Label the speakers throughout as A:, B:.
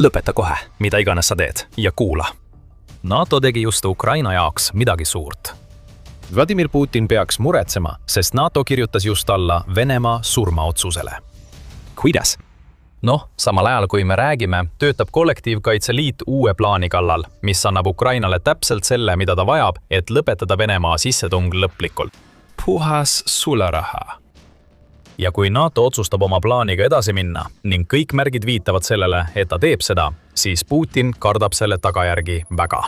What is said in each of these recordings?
A: lõpeta kohe, mida iganes sa teed, ja kuula. NATO tegi just Ukraina jaoks midagi suurt. Vladimir Putin peaks muretsema, sest NATO kirjutas just alla Venemaa surmaotsusele. Kuidas? Samal ajal kui me räägime, töötab Kollektiivkaitseliit uue plaani kallal, mis annab Ukrainale täpselt selle, mida ta vajab, et lõpetada Venemaa sissetung lõplikult. Puhas sularaha. Ja kui NATO otsustab oma plaaniga edasi minna ning kõik märgid viitavad sellele, et ta teeb seda, siis Putin kardab selle tagajärgi väga.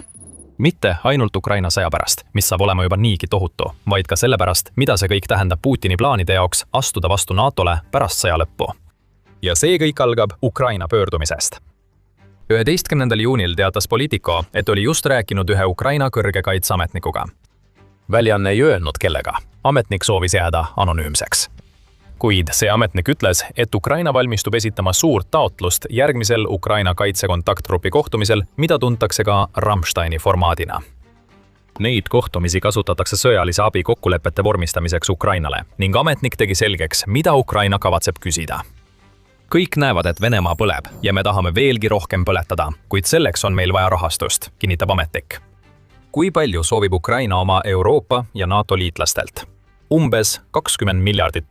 A: Mitte ainult Ukraina sõja pärast, mis saab olema juba niigi tohutu, vaid ka selle pärast, mida see kõik tähendab Putini plaanide jaoks astuda vastu NATOle pärast sõja lõppu. Ja see kõik algab Ukraina pöördumisest. 11. juunil teatas Politico, et oli just rääkinud ühe Ukraina kõrge kaitseametnikuga. Väljanne ei öelnud kellega. Ametnik soovis jääda anonüümseks. Kuid see ametnik ütles, et Ukraina valmistub esitama suurt taotlust järgmisel Ukraina kaitsekontaktgrupi kohtumisel, mida tuntakse ka Rammsteini formaadina. Neid kohtumisi kasutatakse sõjalise abi kokkulepete vormistamiseks Ukrainale ning ametnik tegi selgeks, mida Ukraina kavatseb küsida. Kõik näevad, et Venemaa põleb ja me tahame veelgi rohkem põletada, kuid selleks on meil vaja rahastust, kinnitab ametnik. Kui palju soovib Ukraina oma Euroopa ja NATO liitlastelt? Umbes $20 miljardit.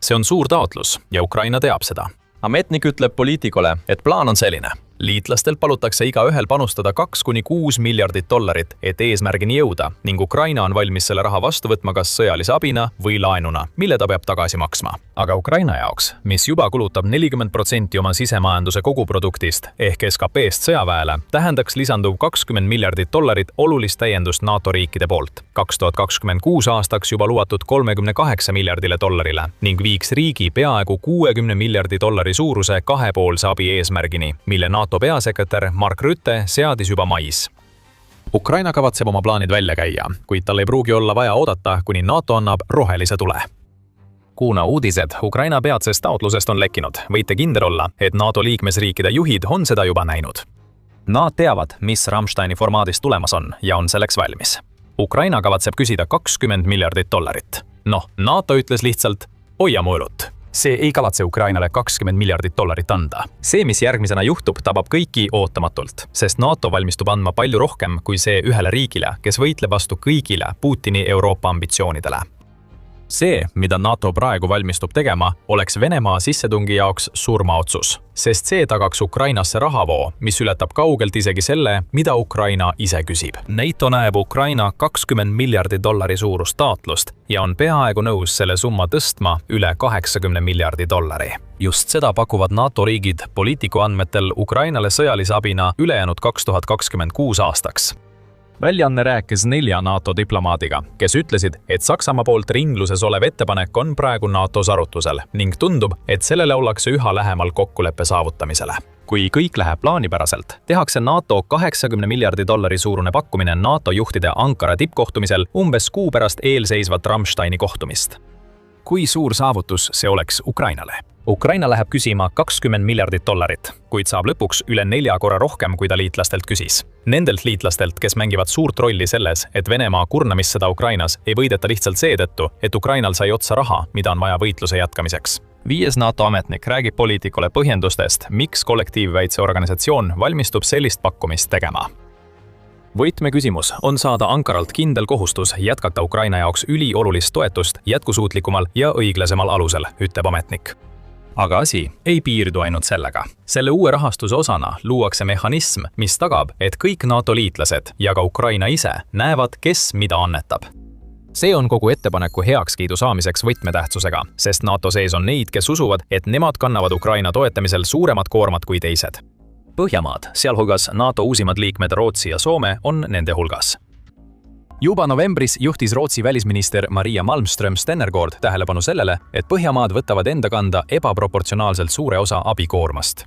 A: See on suur taotlus ja Ukraina teab seda. Ametnik ütleb Politicole, et plaan on selline. Liitlastelt palutakse igaühel panustada $2–6 miljardit, et eesmärgini jõuda ning Ukraina on valmis selle raha vastu võtma kas sõjalise abina või laenuna, mille ta peab tagasi maksma. Aga Ukraina jaoks, mis juba kulutab 40% oma sisemajanduse koguproduktist ehk SKP-st sõjaväele, tähendaks lisanduv $20 miljardit olulist täiendust NATO riikide poolt. 2026 aastaks juba lubatud $38 miljardile ning viiks riigi peaaegu $60 miljardi suuruse kahepoolse abi eesmärgini, mille NATO peasekretär Mark Rutte seadis juba mais. Ukraina kavatseb oma plaanid välja käia, kuid tal ei pruugi olla vaja oodata, kuni NATO annab rohelise tule. Kuna uudised Ukraina peatsest taotlusest on lekkinud, võite kindel olla, et NATO liikmesriikide juhid on seda juba näinud. Nad teavad, mis Rammsteini formaadis tulemas on ja on selleks valmis. Ukraina kavatseb küsida $20 miljardit. NATO ütles lihtsalt, hoia mu õlut. See ei kavatse Ukrainale $20 miljardit anda. See, mis järgmisena juhtub, tabab kõiki ootamatult, sest NATO valmistub andma palju rohkem kui see ühele riigile, kes võitleb vastu kõigile Putini Euroopa ambitsioonidele. See, mida NATO praegu valmistub tegema, oleks Venemaa sissetungi jaoks surmaotsus, sest see tagaks Ukrainasse rahavoo, mis ületab kaugelt isegi selle, mida Ukraina ise küsib. NATO näeb Ukraina $20 miljardi suurust taotlust ja on peaaegu nõus selle summa tõstma üle $80 miljardi. Just seda pakuvad NATO riigid Politico andmetel Ukrainale sõjalise abina ülejäänud 2026 aastaks. Väljanne rääkis 4 NATO diplomaadiga, kes ütlesid, et Saksamaa poolt ringluses olev ettepanek on praegu NATOs arutusel ning tundub, et sellele ollakse üha lähemal kokkuleppe saavutamisele. Kui kõik läheb plaanipäraselt, tehakse NATO $80 miljardi suurune pakkumine NATO juhtide Ankara tippkohtumisel umbes kuu pärast eelseisvat Rammsteini kohtumist. Kui suur saavutus see oleks Ukrainale? Ukraina läheb küsima $20 miljardit, kuid saab lõpuks üle 4 korra rohkem, kui ta liitlastelt küsis. Nendelt liitlastelt, kes mängivad suurt rolli selles, et Venemaa kurnamissõda Ukrainas ei võideta lihtsalt seetõttu, et Ukrainal sai otsa raha, mida on vaja võitluse jätkamiseks. 5. NATO ametnik räägib Politicole põhjendustest, miks kollektiivkaitseorganisatsioon valmistub sellist pakkumist tegema. Võtmeküsimus on saada Ankaralt kindel kohustus jätkata Ukraina jaoks üliolulist toetust jätkusuutlikumal ja õiglasemal alusel, ütleb ametnik. Aga asi ei piirdu ainult sellega. Selle uue rahastuse osana luuakse mehhanism, mis tagab, et kõik NATO liitlased ja ka Ukraina ise näevad, kes mida annetab. See on kogu ettepaneku heakskiidu saamiseks võtmetähtsusega, sest NATO sees on neid, kes usuvad, et nemad kannavad Ukraina toetamisel suuremat koormat kui teised. Põhjamaad, sealhulgas NATO uusimad liikmed Rootsi ja Soome, on nende hulgas. Juba novembris juhtis Rootsi välisminister Maria Malmström Stennergård tähelepanu sellele, et Põhjamaad võtavad enda kanda ebaproportsionaalselt suure osa abikoormast.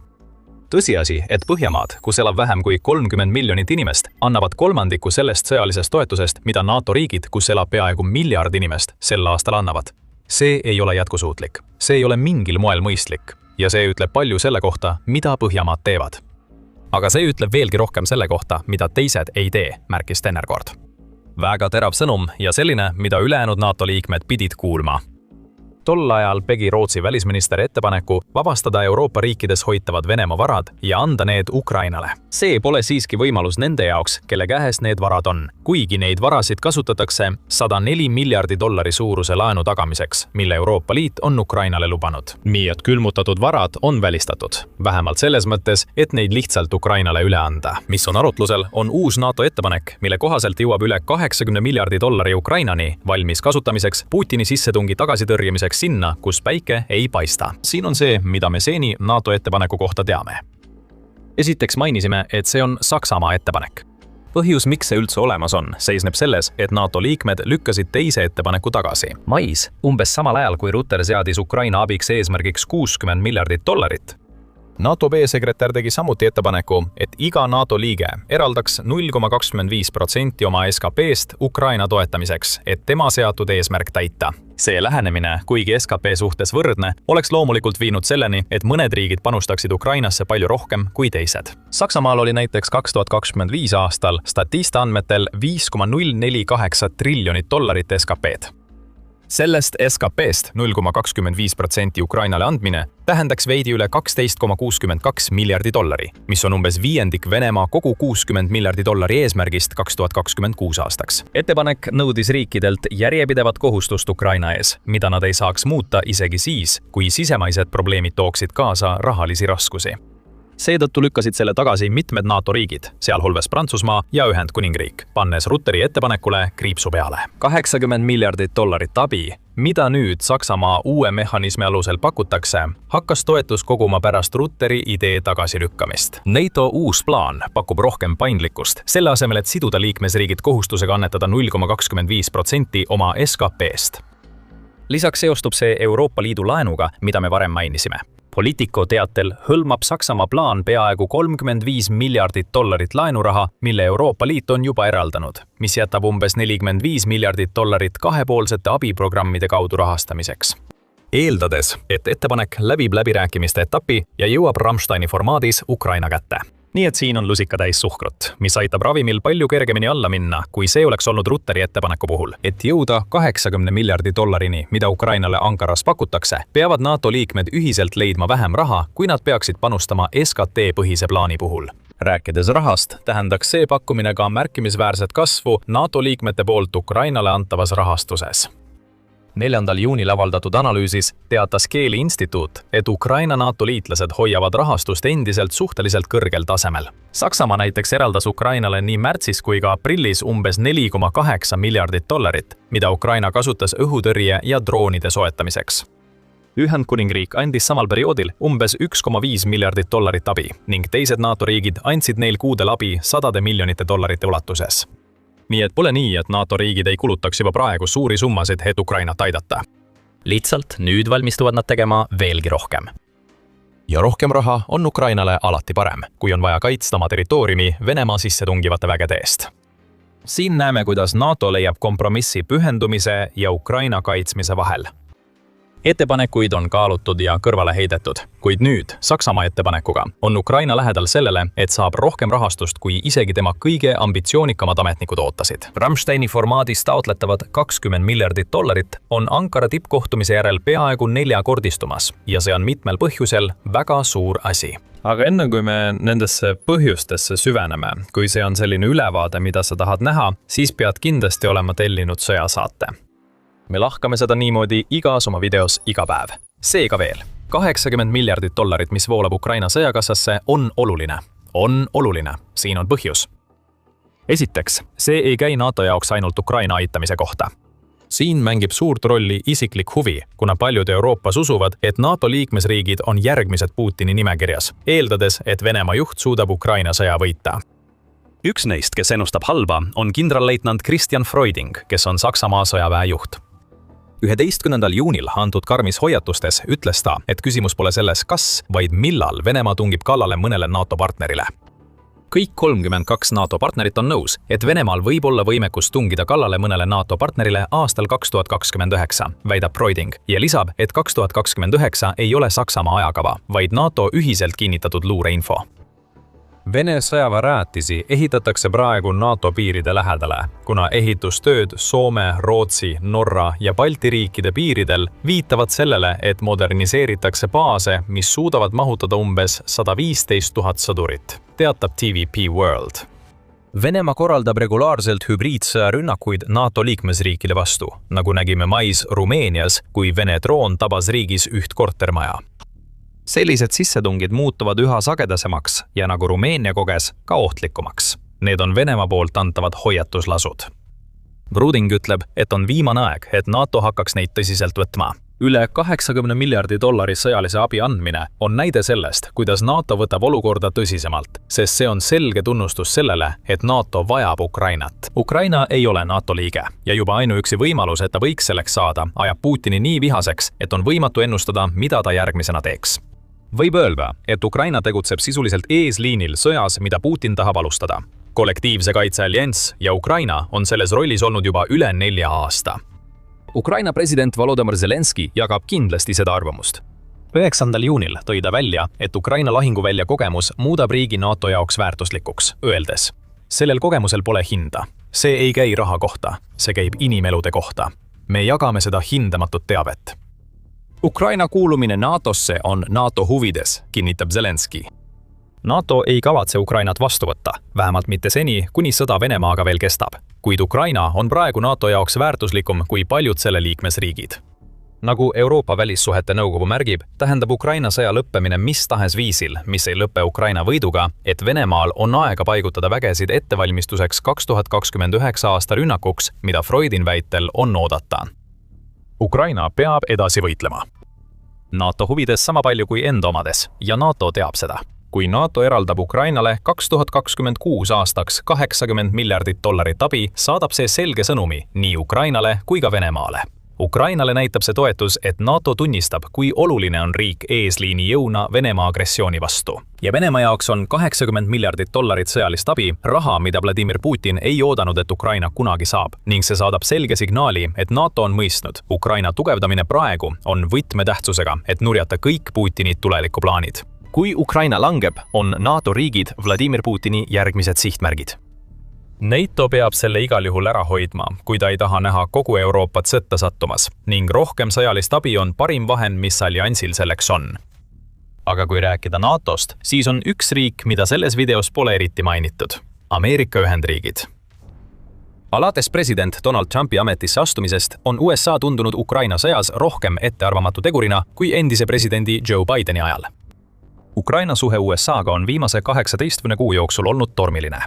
A: Tõsiasi, et Põhjamaad, kus elab vähem kui 30 miljonit inimest, annavad kolmandiku sellest sõjalisest toetusest, mida NATO riigid, kus elab peaaegu miljard inimest, sel aastal annavad. See ei ole jätkusuutlik. See ei ole mingil moel mõistlik. Ja see ütleb palju selle kohta, mida Põhjamaad teevad. Aga see ütleb veelgi rohkem selle kohta, mida teised ei tee, märkis Stennergård. Väga terav sõnum ja selline, mida ülejäänud NATO liikmed pidid kuulma. Tol ajal tegi Rootsi välisminister ettepaneku vabastada Euroopa riikides hoitavad Venemaa varad ja anda need Ukrainale. See pole siiski võimalus nende jaoks, kelle käes need varad on, kuigi neid varasid kasutatakse $104 miljardi suuruse laenu tagamiseks, mille Euroopa Liit on Ukrainale lubanud. Nii et külmutatud varad on välistatud, vähemalt selles mõttes, et neid lihtsalt Ukrainale üle anda. Mis on arutlusel, on uus NATO ettepanek, mille kohaselt jõuab üle $80 miljardi Ukrainani, valmis kasutamiseks Putini sissetungi tagasitõrjumiseks sinna, kus päike ei paista. Siin on see, mida me seni NATO ettepaneku kohta teame. Esiteks mainisime, et see on Saksamaa ettepanek. Põhjus, miks see üldse olemas on, seisneb selles, et NATO liikmed lükkasid teise ettepaneku tagasi. Mais, umbes samal ajal, kui Rutte seadis Ukraina abiks eesmärgiks $60 miljardit. NATO peasekretär tegi samuti ettepaneku, et iga NATO liige eraldaks 0,25% oma SKP-st Ukraina toetamiseks, et tema seatud eesmärk täita. See lähenemine, kuigi SKP suhtes võrdne, oleks loomulikult viinud selleni, et mõned riigid panustaksid Ukrainasse palju rohkem kui teised. Saksamaal oli näiteks 2025 aastal Statista andmetel $5,048 triljonit SKP-d. Sellest SKP-st 0,25% Ukrainale andmine tähendaks veidi üle $12,62 miljardi, mis on umbes viiendik Venemaa kogu $60 miljardi eesmärgist 2026 aastaks. Ettepanek nõudis riikidelt järjepidevat kohustust Ukraina ees, mida nad ei saaks muuta isegi siis, kui sisemaised probleemid tooksid kaasa rahalisi raskusi. Seetõttu lükkasid selle tagasi mitmed NATO riigid, sealhulgas Prantsusmaa ja Ühendkuningriik, pannes Rutteri ettepanekule kriipsu peale. $80 miljardit abi, mida nüüd Saksamaa uue mehhanismi alusel pakutakse, hakkas toetus koguma pärast Rutteri idee tagasilükkamist. NATO uus plaan pakub rohkem paindlikkust, selle asemel, et siduda liikmesriigid kohustusega annetada 0,25% oma SKP-st. Lisaks seostub see Euroopa Liidu laenuga, mida me varem mainisime. Politico teatel hõlmab Saksamaa plaan peaaegu $35 miljardit laenuraha, mille Euroopa Liit on juba eraldanud, mis jätab umbes $45 miljardit kahepoolsete abiprogrammide kaudu rahastamiseks. Eeldades, et ettepanek läbib läbirääkimiste etapi ja jõuab Rammsteini formaadis Ukraina kätte. Nii et siin on lusika täis suhkrut, mis aitab ravimil palju kergemini alla minna, kui see oleks olnud Rutteri ettepaneku puhul. Et jõuda $80 miljardi, mida Ukrainale Ankaras pakutakse, peavad NATO liikmed ühiselt leidma vähem raha, kui nad peaksid panustama SKT-põhise plaani puhul. Rääkides rahast, tähendaks see pakkumine ka märkimisväärset kasvu NATO liikmete poolt Ukrainale antavas rahastuses. 4. juunil avaldatud analüüsis teatas Keeli instituut, et Ukraina NATO liitlased hoiavad rahastust endiselt suhteliselt kõrgel tasemel. Saksamaa näiteks eraldas Ukrainale nii märtsis kui ka aprillis umbes $4,8 miljardit, mida Ukraina kasutas õhutõrje ja droonide soetamiseks. Ühendkuningriik andis samal perioodil umbes $1,5 miljardit abi ning teised NATO riigid andsid neil kuudel abi $100 miljonite ulatuses. Nii et pole nii, et NATO riigid ei kulutaks juba praegu suuri summasid, et Ukrainat aidata. Lihtsalt nüüd valmistuvad nad tegema veelgi rohkem. Ja rohkem raha on Ukrainale alati parem, kui on vaja kaitsta oma territooriumi Venemaa sissetungivate vägede eest. Siin näeme, kuidas NATO leiab kompromissi pühendumise ja Ukraina kaitsmise vahel. Ettepanekuid on kaalutud ja kõrvale heidetud, kuid nüüd, Saksamaa ettepanekuga, on Ukraina lähedal sellele, et saab rohkem rahastust, kui isegi tema kõige ambitsioonikamad ametnikud ootasid. Rammsteini formaadis taotletavad $20 miljardit on Ankara tippkohtumise järel peaaegu 4-kordistumas ja see on mitmel põhjusel väga suur asi. Aga enne kui me nendesse põhjustesse süveneme, kui see on selline ülevaade, mida sa tahad näha, siis pead kindlasti olema tellinud sõjasaate. Me lahkame seda niimoodi igas oma videos iga päev. Seega veel, $80 miljardit, mis voolab Ukraina sõjakassasse, on oluline. On oluline. Siin on põhjus. Esiteks, see ei käi NATO jaoks ainult Ukraina aitamise kohta. Siin mängib suurt rolli isiklik huvi, kuna paljud Euroopas usuvad, et NATO liikmesriigid on järgmised Putini nimekirjas, eeldades, et Venemaa juht suudab Ukraina sõja võita. Üks neist, kes ennustab halba, on kindralleitnant Christian Freuding, kes on Saksamaa sõjaväe juht. 11. juunil antud karmis hoiatustes ütles ta, et küsimus pole selles, kas, vaid millal Venemaa tungib kallale mõnele NATO partnerile. Kõik 32 NATO partnerit on nõus, et Venemaal võib olla võimekus tungida kallale mõnele NATO partnerile aastal 2029, väidab Freuding, ja lisab, et 2029 ei ole Saksamaa ajakava, vaid NATO ühiselt kinnitatud luureinfo. Vene sõjaväerajatisi ehitatakse praegu NATO piiride lähedale, kuna ehitustööd Soome, Rootsi, Norra ja Balti riikide piiridel viitavad sellele, et moderniseeritakse baase, mis suudavad mahutada umbes 115 000 sõdurit, teatab TVP World. Venemaa korraldab regulaarselt hübriidsõjarünnakuid NATO liikmesriikide vastu, nagu nägime mais Rumeenias, kui Vene droon tabas riigis üht kortermaja. Sellised sissetungid muutuvad üha sagedasemaks ja nagu Rumeenia koges, ka ohtlikumaks. Need on Venemaa poolt antavad hoiatuslasud. Bruding ütleb, et on viimane aeg, et NATO hakkaks neid tõsiselt võtma. Üle 80 miljardi dollari sõjalise abi andmine on näide sellest, kuidas NATO võtab olukorda tõsisemalt, sest see on selge tunnustus sellele, et NATO vajab Ukrainat. Ukraina ei ole NATO liige ja juba ainuüksi võimalus, et ta võiks selleks saada, ajab Putini nii vihaseks, et on võimatu ennustada, mida ta järgmisena teeks. Võib öelda, et Ukraina tegutseb sisuliselt eesliinil sõjas, mida Putin tahab alustada. Kollektiivse kaitse allianss ja Ukraina on selles rollis olnud juba üle 4 aasta. Ukraina president Volodymyr Zelenski jagab kindlasti seda arvamust. 9. juunil tõi ta välja, et Ukraina lahinguvälja kogemus muudab riigi NATO jaoks väärtuslikuks, öeldes: sellel kogemusel pole hinda. See ei käi raha kohta, see käib inimelude kohta. Me jagame seda hindamatut teavet. Ukraina kuulumine NATOsse on NATO huvides, kinnitab Zelenski. NATO ei kavatse Ukrainat vastu võtta, vähemalt mitte seni, kuni sõda Venemaaga veel kestab. Kuid Ukraina on praegu NATO jaoks väärtuslikum kui paljud selle liikmesriigid. Nagu Euroopa Välissuhete Nõukogu märgib, tähendab Ukraina sõja lõppemine mis tahes viisil, mis ei lõppe Ukraina võiduga, et Venemaal on aega paigutada vägesid ettevalmistuseks 2029 aasta rünnakuks, mida Freudin väitel on oodata. Ukraina peab edasi võitlema. NATO huvides sama palju kui enda omades ja NATO teab seda. Kui NATO eraldab Ukrainale 2026 aastaks 80 miljardit dollarit abi, saadab see selge sõnumi nii Ukrainale kui ka Venemaale. Ukrainale näitab see toetus, et NATO tunnistab, kui oluline on riik eesliini jõuna Venemaa agressiooni vastu. Ja Venemaa jaoks on 80 miljardit dollarit sõjalist abi, raha, mida Vladimir Putin ei oodanud, et Ukraina kunagi saab, ning see saadab selge signaali, et NATO on mõistnud. Ukraina tugevdamine praegu on võtmetähtsusega, et nurjata kõik Putini tulevikuplaanid. Kui Ukraina langeb, on NATO riigid Vladimir Putini järgmised sihtmärgid. NATO peab selle igal juhul ära hoidma, kui ta ei taha näha kogu Euroopat sõtta sattumas, ning rohkem sõjalist abi on parim vahend, mis alliansil selleks on. Aga kui rääkida NATOst, siis on üks riik, mida selles videos pole eriti mainitud. Ameerika Ühendriigid. Alates president Donald Trumpi ametisse astumisest on USA tundunud Ukraina sõjas rohkem ettearvamatu tegurina kui endise presidendi Joe Bideni ajal. Ukraina suhe USA-ga on viimase 18 kuu jooksul olnud tormiline.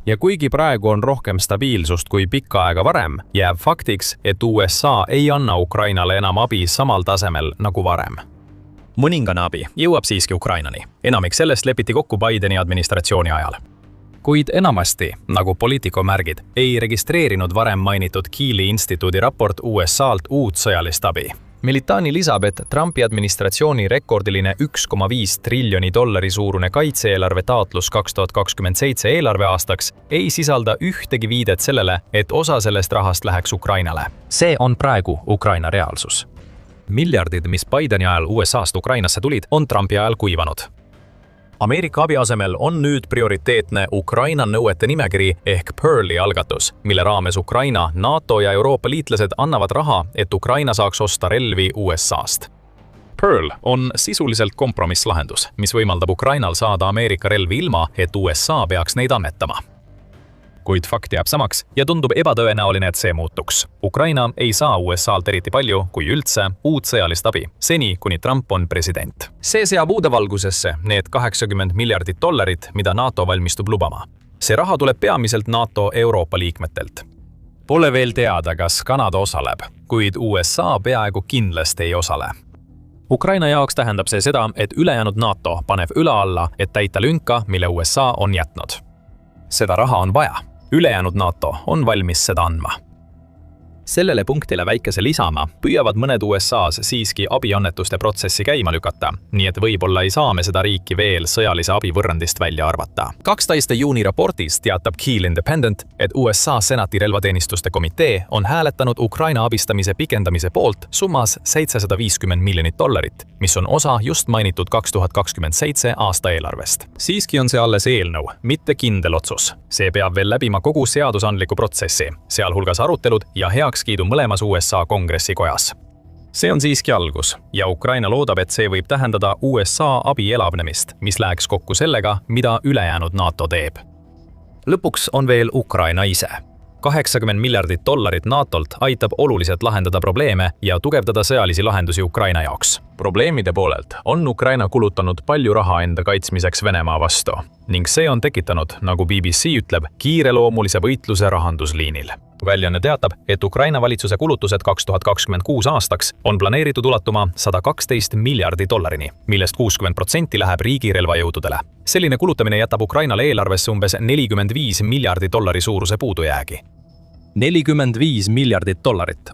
A: Ja kuigi praegu on rohkem stabiilsust kui pikka aega varem, jääb faktiks, et USA ei anna Ukrainale enam abi samal tasemel nagu varem. Mõningane abi jõuab siiski Ukrainani. Enamik sellest lepiti kokku Bideni administratsiooni ajal. Kuid enamasti, nagu Politico märgid, ei registreerinud varem mainitud Kieli instituudi raport USA-lt uut sõjalist abi. Militani lisab, et Trumpi administratsiooni rekordiline 1,5 triljoni dollari suurune kaitse-eelarve taotlus 2027 eelarveaastaks ei sisalda ühtegi viidet sellele, et osa sellest rahast läheks Ukrainale. See on praegu Ukraina reaalsus. Miljardid, mis Bideni ajal USA-st Ukrainasse tulid, on Trumpi ajal kuivanud. Ameerika abi asemel on nüüd prioriteetne Ukraina nõuete nimekiri ehk Pearli algatus, mille raames Ukraina, NATO ja Euroopa liitlased annavad raha, et Ukraina saaks osta relvi USA-st. Pearl on sisuliselt kompromisslahendus, mis võimaldab Ukrainal saada Ameerika relvi ilma, et USA peaks neid annetama. Kuid fakt jääb samaks ja tundub ebatõenäoline, et see muutuks. Ukraina ei saa USA-lt eriti palju, kui üldse, uut sõjalist abi, seni kuni Trump on president. See seab uude valgusesse need 80 miljardit dollarit, mida NATO valmistub lubama. See raha tuleb peamiselt NATO Euroopa liikmetelt. Pole veel teada, kas Kanada osaleb, kuid USA peaaegu kindlasti ei osale. Ukraina jaoks tähendab see seda, et ülejäänud NATO paneb üle alla, et täita lünka, mille USA on jätnud. Seda raha on vaja. Ülejäänud NATO on valmis seda andma. Sellele punktile väikese lisama püüavad mõned USA's siiski abiannetuste protsessi käima lükata, nii et võib-olla ei saa me seda riiki veel sõjalise abi võrrandist välja arvata. 12. juuni raportis teatab Kiel Independent, et USA Senati relvateenistuste komitee on hääletanud Ukraina abistamise pikendamise poolt summas $750 miljonit, mis on osa just mainitud 2027 aasta eelarvest. Siiski on see alles eelnõu, mitte kindel otsus. See peab veel läbima kogu seadusandliku protsessi, sealhulgas arutelud ja heakskiidu mõlemas USA kongressikojas. See on siiski algus ja Ukraina loodab, et see võib tähendada USA abi elavnemist, mis läheks kokku sellega, mida ülejäänud NATO teeb. Lõpuks on veel Ukraina ise. $80 miljardit NATOlt aitab oluliselt lahendada probleeme ja tugevdada sõjalisi lahendusi Ukraina jaoks. Probleemide poolelt on Ukraina kulutanud palju raha enda kaitsmiseks Venemaa vastu ning see on tekitanud, nagu BBC ütleb, kiireloomulise võitluse rahandusliinil. Väljaanne teatab, et Ukraina valitsuse kulutused 2026 aastaks on planeeritud ulatuma $112 miljardi, millest 60% läheb riigi relvajõududele. Selline kulutamine jätab Ukrainale eelarvesse umbes $45 miljardi suuruse puudujäägi. $45 miljardit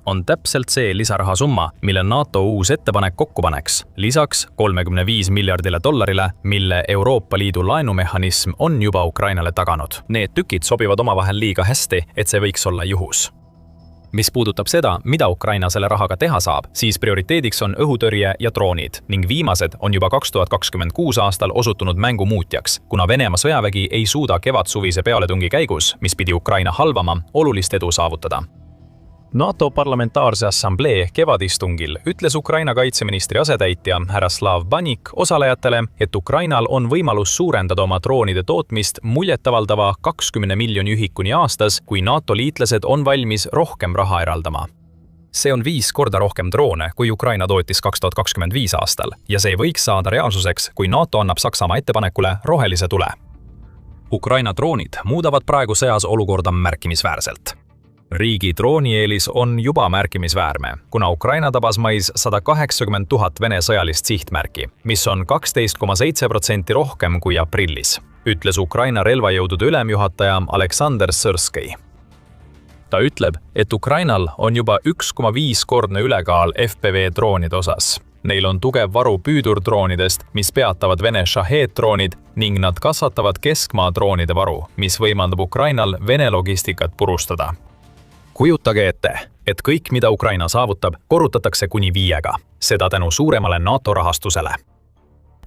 A: on täpselt see lisarahasumma, mille NATO uus ettepanek kokku paneks, lisaks $35 miljardile, mille Euroopa Liidu laenumehhanism on juba Ukrainale taganud. Need tükid sobivad omavahel liiga hästi, et see võiks olla juhus. Mis puudutab seda, mida Ukraina selle rahaga teha saab, siis prioriteediks on õhutõrje ja droonid ning viimased on juba 2026 aastal osutunud mängu muutjaks, kuna Venemaa sõjavägi ei suuda kevadsuvise pealetungi käigus, mis pidi Ukraina halvama, olulist edu saavutada. NATO Parlamentaarse Assamblee kevadistungil ütles Ukraina kaitseministri asetäitja härra Slav Banik osalejatele, et Ukrainal on võimalus suurendada oma droonide tootmist muljetavaldava 20 miljoni ühikuni aastas, kui NATO liitlased on valmis rohkem raha eraldama. See on 5 korda rohkem droone, kui Ukraina tootis 2025 aastal ja see võiks saada reaalsuseks, kui NATO annab Saksamaa ettepanekule rohelise tule. Ukraina droonid muudavad praegu sõjas olukorda märkimisväärselt. Riigi droonieelis on juba märkimisväärne, kuna Ukraina tabas mais 180 000 Vene sõjalist sihtmärki, mis on 12,7% rohkem kui aprillis, ütles Ukraina relvajõudude ülemjuhataja Aleksander Sõrskõi. Ta ütleb, et Ukrainal on juba 1,5-kordne ülekaal FPV droonide osas. Neil on tugev varu püüdurdroonidest, mis peatavad Vene Shahed-droonid ning nad kasvatavad keskmaa droonide varu, mis võimaldab Ukrainal Vene logistikat purustada. Kujutage ette, et kõik, mida Ukraina saavutab, korrutatakse kuni 5-ga, seda tänu suuremale NATO rahastusele.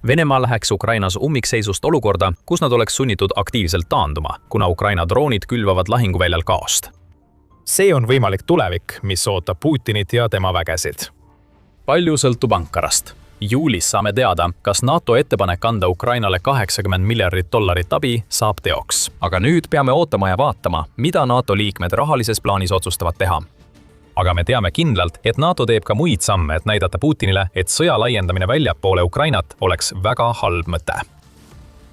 A: Venemaa läheks Ukrainas ummikseisust olukorda, kus nad oleks sunnitud aktiivselt taanduma, kuna Ukraina droonid külvavad lahinguväljal kaost. See on võimalik tulevik, mis ootab Putinit ja tema vägesid. Palju sõltub Ankarast. Juulis saame teada, kas NATO ettepanek anda Ukrainale $80 miljardit abi saab teoks. Aga nüüd peame ootama ja vaatama, mida NATO liikmed rahalises plaanis otsustavad teha. Aga me teame kindlalt, et NATO teeb ka muid samme, et näidata Putinile, et sõja laiendamine väljapoole Ukrainat oleks väga halb mõte.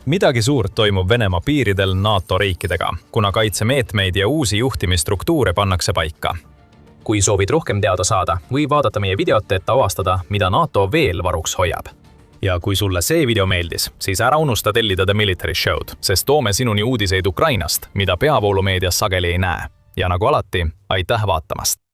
A: Midagi suurt toimub Venemaa piiridel NATO riikidega, kuna kaitsemeetmeid ja uusi juhtimisstruktuure pannakse paika. Kui soovid rohkem teada saada, või vaadata meie videot, et avastada, mida NATO veel varuks hoiab. Ja kui sulle see video meeldis, siis ära unusta tellida The Military Show'd, sest toome sinuni uudiseid Ukrainast, mida peavoolumeedias sageli ei näe. Ja nagu alati, aitäh vaatamast!